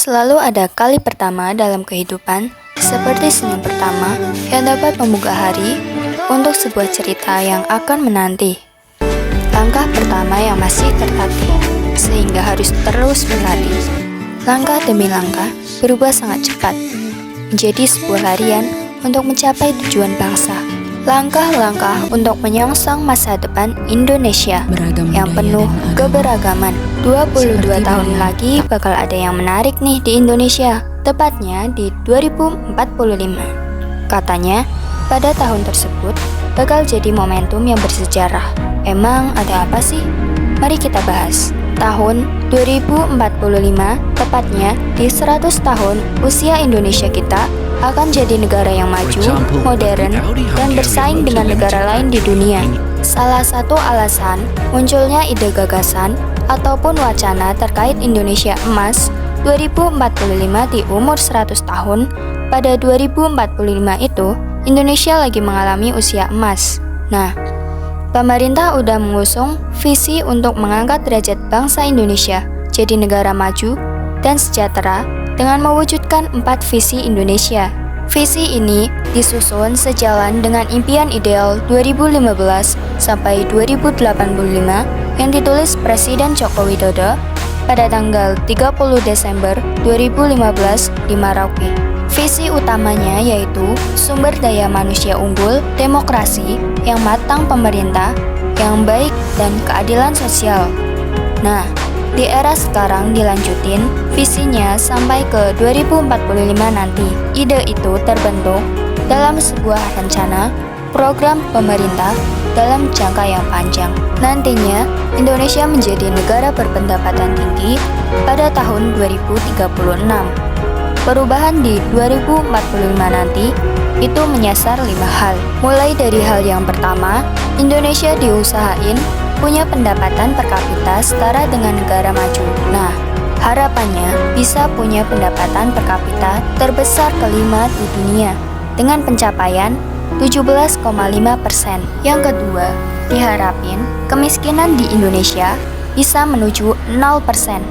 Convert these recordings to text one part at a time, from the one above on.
Selalu ada kali pertama dalam kehidupan, seperti senyum pertama yang dapat membuka hari untuk sebuah cerita yang akan menanti. Langkah pertama yang masih tertatih, sehingga harus terus berlatih. Langkah demi langkah berubah sangat cepat, menjadi sebuah larian untuk mencapai tujuan bangsa. Langkah-langkah untuk menyongsong masa depan Indonesia yang penuh keberagaman. 22 tahun lagi bakal ada yang menarik nih di Indonesia, tepatnya di 2045. Katanya, pada tahun tersebut bakal jadi momentum yang bersejarah. Emang ada apa sih? Mari kita bahas. Tahun 2045, tepatnya di 100 tahun usia Indonesia kita, akan jadi negara yang maju, modern, dan bersaing dengan negara lain di dunia. Salah satu alasan munculnya ide gagasan ataupun wacana terkait Indonesia Emas 2045 di umur 100 tahun, pada 2045 itu Indonesia lagi mengalami usia emas. Nah, pemerintah udah mengusung visi untuk mengangkat derajat bangsa Indonesia jadi negara maju dan sejahtera dengan mewujudkan 4 visi Indonesia. Visi ini disusun sejalan dengan impian ideal 2015 sampai 2085 yang ditulis Presiden Joko Widodo pada tanggal 30 Desember 2015 di Merauke. Visi utamanya yaitu sumber daya manusia unggul, demokrasi yang matang, pemerintah yang baik, dan keadilan sosial. Nah, di era sekarang dilanjutin visinya sampai ke 2045 nanti. Ide itu terbentuk dalam sebuah rencana program pemerintah dalam jangka yang panjang. Nantinya, Indonesia menjadi negara berpendapatan tinggi pada tahun 2036. Perubahan di 2045 nanti itu menyasar 5 hal. Mulai dari hal yang pertama, Indonesia diusahain punya pendapatan per kapita setara dengan negara maju. Nah, harapannya bisa punya pendapatan per kapita terbesar kelima di dunia dengan pencapaian 17,5%. Yang kedua, diharapin kemiskinan di Indonesia bisa menuju 0%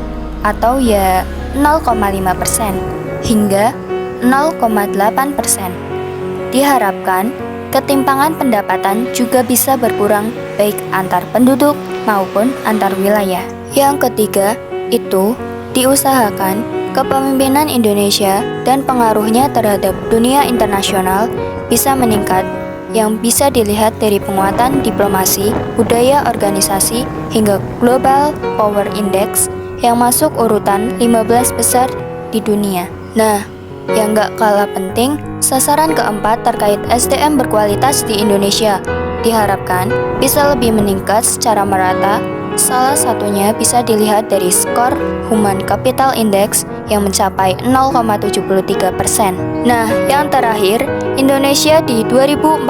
atau ya 0,5% hingga 0,8%. Diharapkan ketimpangan pendapatan juga bisa berkurang baik antar penduduk maupun antar wilayah. Yang ketiga, itu diusahakan kepemimpinan Indonesia dan pengaruhnya terhadap dunia internasional bisa meningkat, yang bisa dilihat dari penguatan diplomasi, budaya organisasi, hingga Global Power Index yang masuk urutan 15 besar di dunia. Nah, yang gak kalah penting, sasaran keempat terkait SDM berkualitas di Indonesia diharapkan bisa lebih meningkat secara merata. Salah satunya bisa dilihat dari skor Human Capital Index yang mencapai 0,73%. Nah, yang terakhir, Indonesia di 2045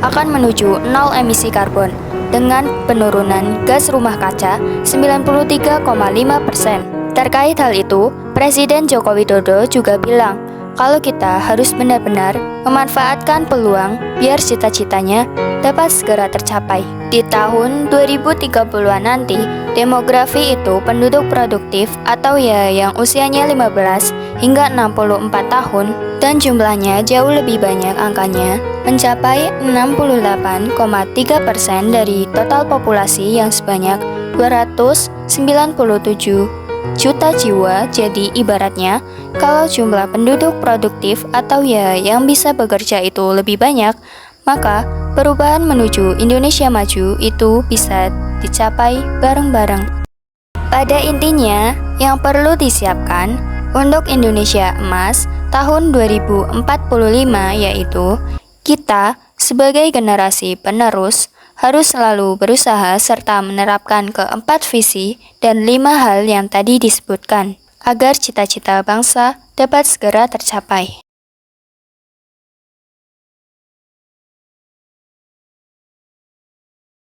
akan menuju 0 emisi karbon dengan penurunan gas rumah kaca 93,5%. Terkait hal itu, Presiden Joko Widodo juga bilang kalau kita harus benar-benar memanfaatkan peluang biar cita-citanya dapat segera tercapai. Di tahun 2030-an nanti, demografi itu penduduk produktif atau ya yang usianya 15 hingga 64 tahun dan jumlahnya jauh lebih banyak angkanya, mencapai 68,3% dari total populasi yang sebanyak 297 juta jiwa. Jadi ibaratnya kalau jumlah penduduk produktif atau ya yang bisa bekerja itu lebih banyak, maka perubahan menuju Indonesia maju itu bisa dicapai bareng-bareng. Pada intinya, yang perlu disiapkan untuk Indonesia Emas tahun 2045 yaitu kita sebagai generasi penerus harus selalu berusaha serta menerapkan keempat visi dan 5 hal yang tadi disebutkan agar cita-cita bangsa dapat segera tercapai.